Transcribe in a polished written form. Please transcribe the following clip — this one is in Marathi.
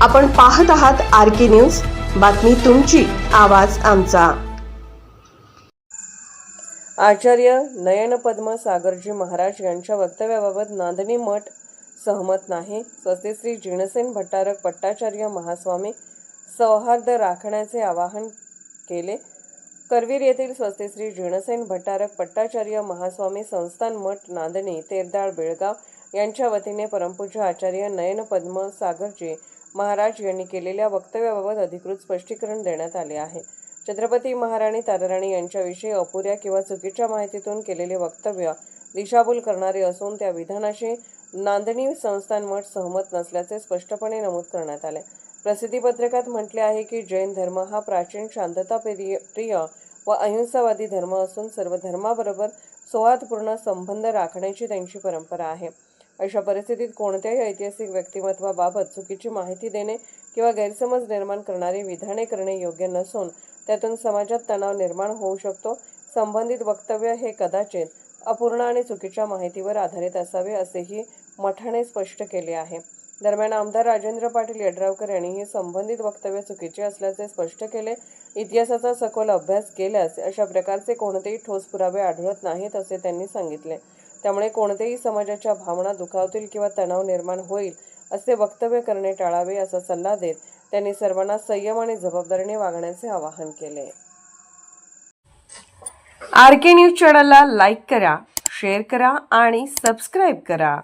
आपण पाहत आहात RK न्यूज, बातमी तुमची, आवाज आमचा। आचार्य नयनपद्म सागरजी महाराज यांच्या वक्तव्याबाबत नांदणी मठ सहमत नाही। स्वस्तिश्री जिनसेन भट्टारक पट्टाचार्य महास्वामी सौहार्द राखण्याचे आवाहन केले। करवीर येथील स्वस्तिश्री जिनसेन भट्टारक पट्टाचार्य महास्वामी संस्थान मठ नांदणी तेरदाळ बेळगाव यांच्या वतीने परमपूज्य आचार्य नयनपद्म सागरजी महाराज यांनी केलेल्या वक्तव्याबाबत अधिकृत स्पष्टीकरण देण्यात आले आहे। छत्रपती महाराणी ताराराणी यांच्याविषयी अपुऱ्या किंवा चुकीच्या माहितीतून केलेले वक्तव्य दिशाभूल करणारे असून त्या विधानाशी नांदणी संस्थान मठ सहमत नसल्याचे स्पष्टपणे नमूद करण्यात आले। प्रसिद्धी पत्रकात म्हटले आहे की जैन धर्म हा प्राचीन शांतताप्रिय व अहिंसावादी धर्म असून सर्व धर्माबरोबर सौहार्दपूर्ण संबंध राखण्याची त्यांची परंपरा आहे। अशा परिस्थितीत कोणत्याही ऐतिहासिक व्यक्तिमत्वाबाबत चुकीची माहिती देणे किंवा गैरसमज निर्माण करणारी विधाने करणे योग्य नसून त्यातून समाजात तणाव निर्माण होऊ शकतो। संबंधित वक्तव्य हे कदाचित अपूर्ण आणि चुकीच्या माहितीवर आधारित असावे असेही मठाने स्पष्ट केले आहे। दरम्यान आमदार राजेंद्र पाटील यड्रावकर यांनीही संबंधित वक्तव्य चुकीचे असल्याचे स्पष्ट केले। इतिहासाचा सखोल अभ्यास केल्यास अशा प्रकारचे कोणतेही ठोस पुरावे आढळत नाहीत असे त्यांनी सांगितले। त्यामुळे कोणतेही समाजाच्या भावना दुखावतील किंवा तणाव निर्माण होईल असे वक्तव्य करणे टाळावे असा सल्ला देत त्यांनी सर्वांना संयम आणि जबाबदारीने वागण्याचे आवाहन केले। RK न्यूज चॅनलला लाईक करा, शेअर करा आणि सबस्क्राईब करा।